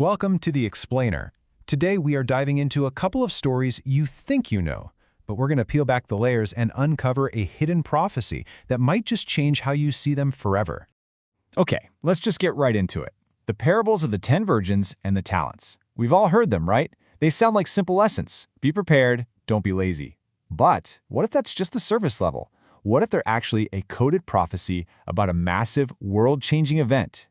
Welcome to The Explainer. Today we are diving into a couple of stories you think you know, but we're going to peel back the layers and uncover a hidden prophecy that might just change how you see them forever. Okay, let's just get right into it. The parables of the 10 virgins and the talents. We've all heard them, right? They sound like simple lessons. Be prepared, don't be lazy. But what if that's just the surface level? What if they're actually a coded prophecy about a massive, world-changing event?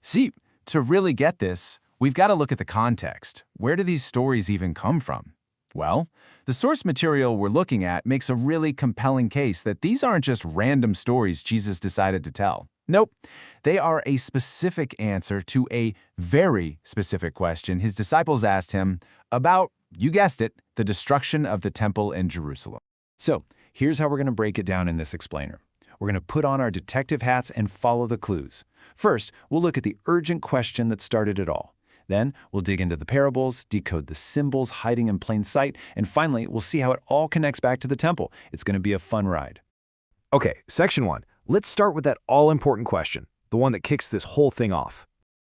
See, to really get this, we've got to look at the context. Where do these stories even come from? Well, the source material we're looking at makes a really compelling case that these aren't just random stories Jesus decided to tell. Nope, they are a specific answer to a very specific question his disciples asked him about, you guessed it, the destruction of the temple in Jerusalem. So, here's how we're going to break it down in this explainer. We're going to put on our detective hats and follow the clues. First, we'll look at the urgent question that started it all. Then, we'll dig into the parables, decode the symbols hiding in plain sight, and finally, we'll see how it all connects back to the temple. It's going to be a fun ride. Okay, section 1. Let's start with that all-important question, the one that kicks this whole thing off.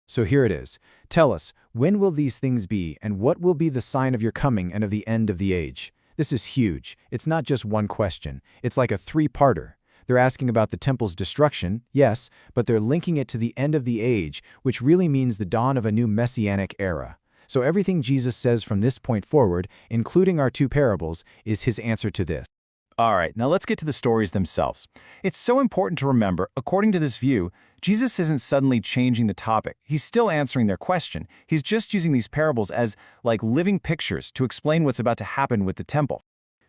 So here it is. Tell us, when will these things be, and what will be the sign of your coming and of the end of the age? This is huge. It's not just one question. It's like a three-parter. They're asking about the temple's destruction, yes, but they're linking it to the end of the age, which really means the dawn of a new messianic era. So everything Jesus says from this point forward, including our two parables, is his answer to this. All right, now let's get to the stories themselves. It's so important to remember, according to this view, Jesus isn't suddenly changing the topic. He's still answering their question. He's just using these parables as, like, living pictures to explain what's about to happen with the temple.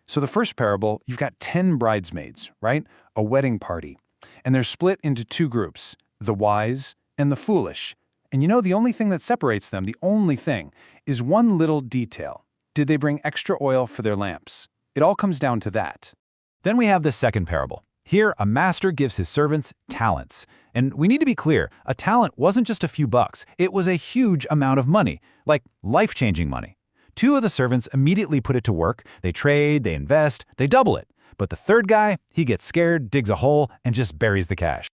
So the first parable, you've got 10 bridesmaids, right? A wedding party. And they're split into two groups, the wise and the foolish. And you know, the only thing that separates them, the only thing, is one little detail. Did they bring extra oil for their lamps? It all comes down to that. Then we have the second parable. Here, a master gives his servants talents. And we need to be clear, a talent wasn't just a few bucks. It was a huge amount of money, like life-changing money. Two of the servants immediately put it to work. They trade, they invest, they double it. But the third guy, he gets scared, digs a hole, and just buries the cash.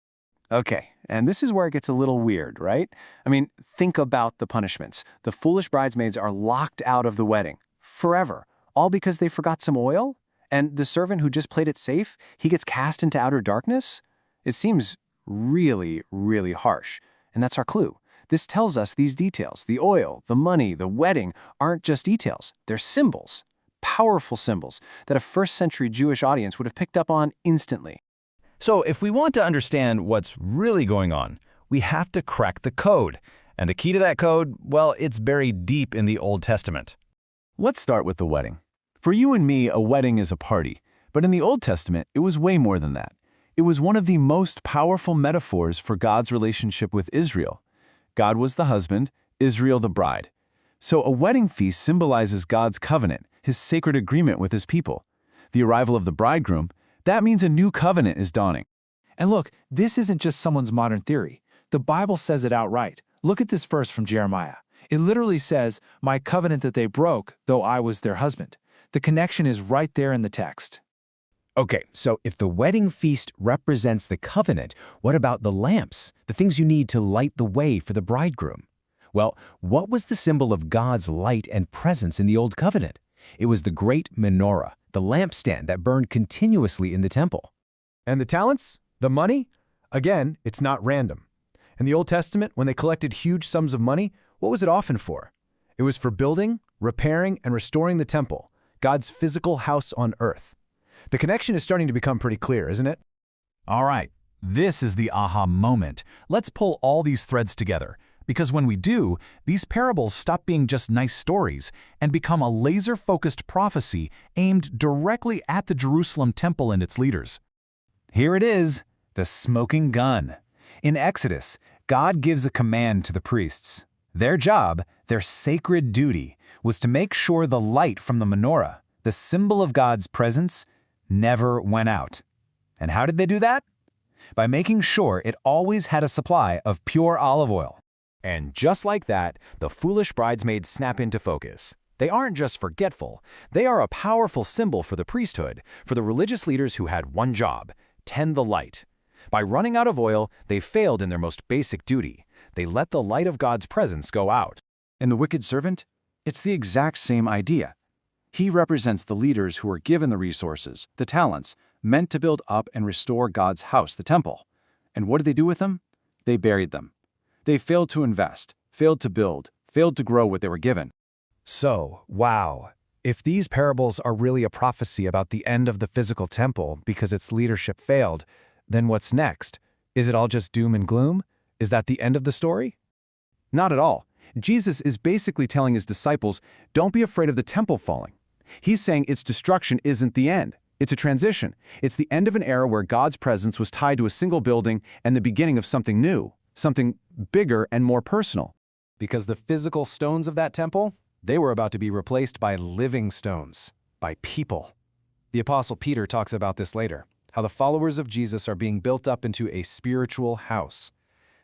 Okay, and this is where it gets a little weird, right? I mean, think about the punishments. The foolish bridesmaids are locked out of the wedding forever, all because they forgot some oil? And the servant who just played it safe, he gets cast into outer darkness? It seems really, really harsh. And that's our clue. This tells us these details, the oil, the money, the wedding, aren't just details. They're symbols, powerful symbols that a first-century Jewish audience would have picked up on instantly. So if we want to understand what's really going on, we have to crack the code. And the key to that code, well, it's buried deep in the Old Testament. Let's start with the wedding. For you and me, a wedding is a party. But in the Old Testament, it was way more than that. It was one of the most powerful metaphors for God's relationship with Israel. God was the husband, Israel the bride. So a wedding feast symbolizes God's covenant, his sacred agreement with his people. The arrival of the bridegroom, that means a new covenant is dawning. And look, this isn't just someone's modern theory. The Bible says it outright. Look at this verse from Jeremiah. It literally says, "My covenant that they broke, though I was their husband." The connection is right there in the text. Okay, so if the wedding feast represents the covenant, what about the lamps, the things you need to light the way for the bridegroom? Well, what was the symbol of God's light and presence in the Old Covenant? It was the great menorah, the lampstand that burned continuously in the temple. And the talents? The money? Again, it's not random. In the Old Testament, when they collected huge sums of money, what was it often for? It was for building, repairing, and restoring the temple, God's physical house on earth. The connection is starting to become pretty clear, isn't it? All right, this is the aha moment. Let's pull all these threads together, because when we do, these parables stop being just nice stories and become a laser-focused prophecy aimed directly at the Jerusalem temple and its leaders. Here it is, the smoking gun. In Exodus, God gives a command to the priests. Their job, their sacred duty, was to make sure the light from the menorah, the symbol of God's presence, never went out. And how did they do that? By making sure it always had a supply of pure olive oil. And just like that, the foolish bridesmaids snap into focus. They aren't just forgetful, they are a powerful symbol for the priesthood, for the religious leaders who had one job: tend the light. By running out of oil, they failed in their most basic duty. They let the light of God's presence go out. And the wicked servant? It's the exact same idea. He represents the leaders who were given the resources, the talents, meant to build up and restore God's house, the temple. And what did they do with them? They buried them. They failed to invest, failed to build, failed to grow what they were given. So, wow. If these parables are really a prophecy about the end of the physical temple because its leadership failed, then what's next? Is it all just doom and gloom? Is that the end of the story? Not at all. Jesus is basically telling his disciples, don't be afraid of the temple falling. He's saying its destruction isn't the end. It's a transition. It's the end of an era where God's presence was tied to a single building and the beginning of something new, something bigger and more personal. Because the physical stones of that temple, they were about to be replaced by living stones, by people. The Apostle Peter talks about this later, how the followers of Jesus are being built up into a spiritual house.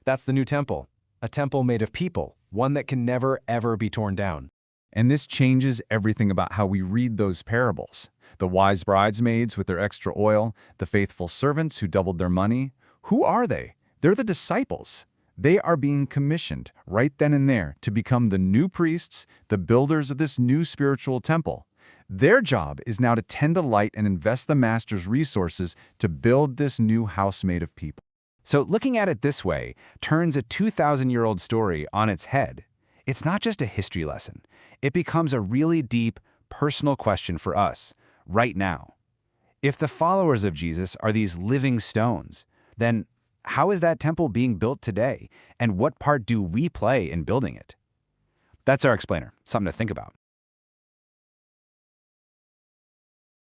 That's the new temple, a temple made of people, one that can never, ever be torn down. And this changes everything about how we read those parables. The wise bridesmaids with their extra oil, the faithful servants who doubled their money. Who are they? They're the disciples. They are being commissioned right then and there to become the new priests, the builders of this new spiritual temple. Their job is now to tend to light and invest the master's resources to build this new house made of people. So looking at it this way turns a 2,000-year-old story on its head. It's not just a history lesson. It becomes a really deep, personal question for us, right now. If the followers of Jesus are these living stones, then how is that temple being built today, and what part do we play in building it? That's our explainer, something to think about.